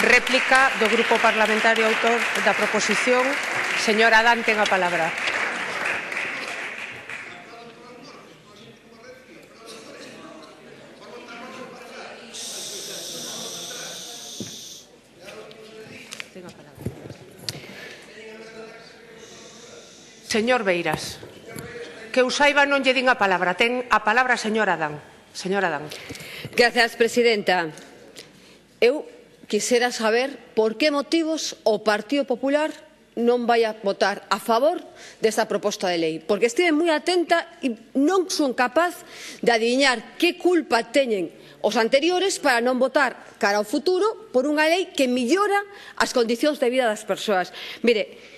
Réplica do Grupo Parlamentario autor da proposición. Señora Adán, ten a palabra. Señor Beiras, que eu saiba non lle din a palabra. Ten a palabra a señora Adán. Señora Adán. Gracias, presidenta. Eu quisera saber por que motivos o Partido Popular non vai a votar a favor desta proposta de lei, porque estive moi atenta e non son capaz de adiviñar que culpa teñen os anteriores para non votar cara ao futuro por unha lei que millora as condicións de vida das persoas. Mire,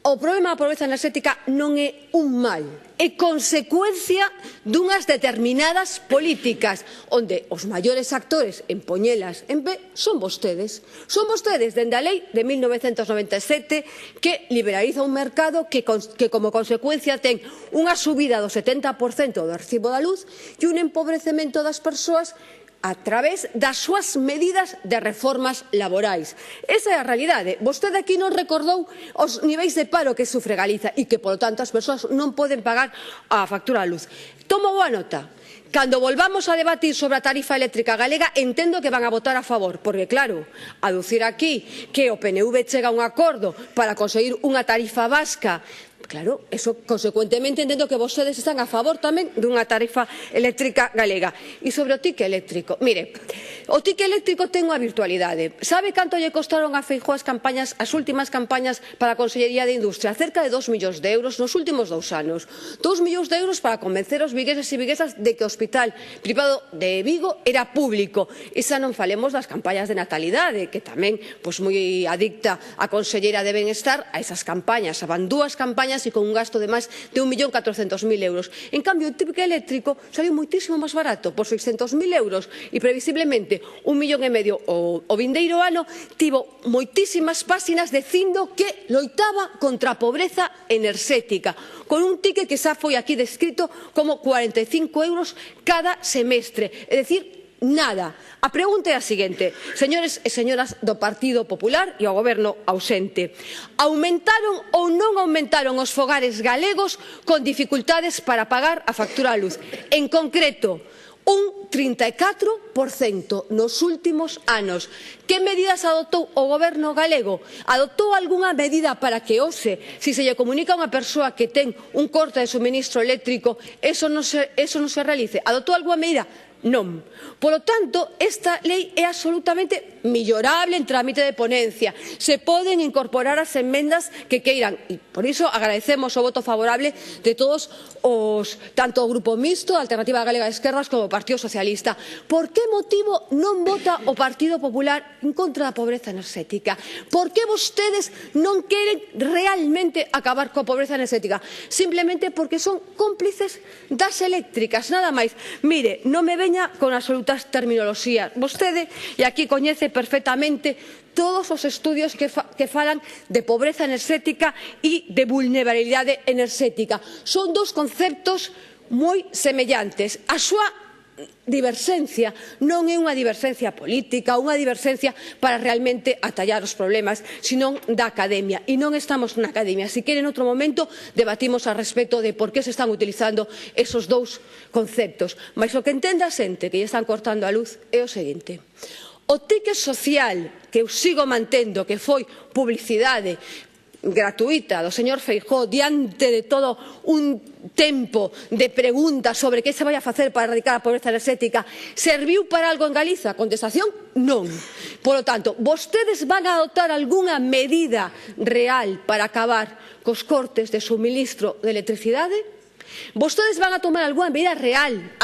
o problema da pobreza enerxética non é un mal, é consecuencia dunhas determinadas políticas onde os maiores actores en poñelas en pé son vostedes. Son vostedes dende a lei de 1997 que liberaliza un mercado que como consecuencia ten unha subida do 70% do recibo da luz e un empobrecemento das persoas a través das súas medidas de reformas laborais. Esa é a realidade. Vostede aquí non recordou os niveis de paro que sufre Galiza e que, polo tanto, as persoas non poden pagar a factura da luz. Tomo boa nota. Cando volvamos a debatir sobre a tarifa eléctrica galega, entendo que van a votar a favor, porque, claro, aducir aquí que o PNV chega a un acordo para conseguir unha tarifa vasca, claro, eso, consecuentemente, entendo que vostedes están a favor tamén dunha tarifa eléctrica galega. E sobre o tique eléctrico, mire, o tique eléctrico ten unha virtualidade. Sabe canto lle costaron a Feijóo as últimas campañas para a Consellería de Industria? Cerca de 2 millóns de euros nos últimos 2 anos. 2 millóns de euros para convencer os vigueses e viguesas de que o hospital privado de Vigo era público. E xa non falemos das campañas de natalidade, que tamén, moi adicta a Conselleira de Benestar a esas campañas. Van 2 campañas e con un gasto de máis de 1.400.000 euros. En cambio, o tique eléctrico saliu moitísimo máis barato, por 600.000 euros, e previsiblemente 1,5 millón o vindeiro ano tivo moitísimas páxinas dicindo que loitaba contra a pobreza enerxética, con un tique que xa foi aquí descrito como 45 euros cada semestre, é dicir, nada. A pregunta é a seguinte, señores e señoras do Partido Popular e ao Goberno ausente. Aumentaron ou non aumentaron os fogares galegos con dificultades para pagar a factura da luz? En concreto, un 34% nos últimos anos. Que medidas adoptou o Goberno galego? Adoptou algunha medida para que hoxe, se lle comunica a unha persoa que ten un corte de suministro eléctrico, eso non se realice? Adoptou algunha medida? Non. Polo tanto, esta lei é absolutamente millorable en trámite de ponencia. Se poden incorporar as emendas que queiran e, por iso, agradecemos o voto favorable de todos tanto o Grupo Mixto, a Alternativa Galega de Esquerdas, como o Partido Socialista. Por que motivo non vota o Partido Popular en contra da pobreza enerxética? Por que vostedes non queren realmente acabar coa pobreza enerxética? Simplemente porque son cómplices das eléctricas, nada máis. Mire, non me veña con absolutas terminoloxías. Vostede, e aquí coñece perfectamente todos os estudios que falan de pobreza enerxética e de vulnerabilidade enerxética. Son dous conceptos moi semellantes. A súa diverxencia non é unha diverxencia política, unha diverxencia para realmente atallar os problemas, senón da academia. E non estamos na academia. Se queren, outro momento, debatimos a respecto de por que se están utilizando esos dous conceptos. Mas o que entende a xente que lle están cortando a luz é o seguinte. O tique social, que eu sigo mantendo que foi publicidade gratuita do señor Feijóo diante de todo un tempo de preguntas sobre que se vai a facer para erradicar a pobreza enerxética, serviu para algo en Galiza? Contestación, non. Polo tanto, vostedes van a adoptar algunha medida real para acabar cos cortes de suministro de electricidade? Vostedes van a tomar algunha medida real?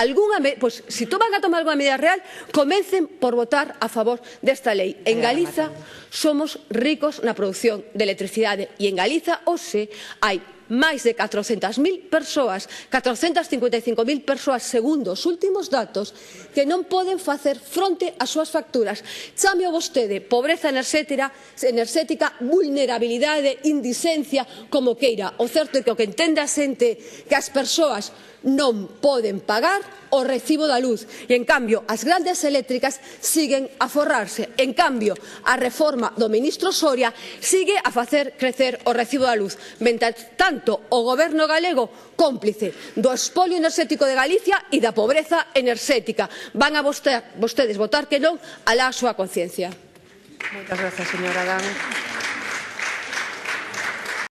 Pois, se van a tomar algunha medida real, comecen por votar a favor desta lei. En Galiza somos ricos na produción de electricidade e en Galiza hoxe hai máis de 400.000 persoas, 455.000 persoas, segundo os últimos datos, que non poden facer fronte ás súas facturas. Chame a vostede pobreza enerxética, vulnerabilidade, indixencia, como queira. O certo é que o que entende a xente que as persoas non poden pagar o recibo da luz e, en cambio, as grandes eléctricas siguen a forrarse. En cambio, a reforma do ministro Soria sigue a facer crecer o recibo da luz. Mentres tanto, o Goberno galego, cómplice do expolio enerxético de Galicia e da pobreza enerxética. Van a vostedes votar que non alá a súa conciencia. Moitas grazas, señora Adán.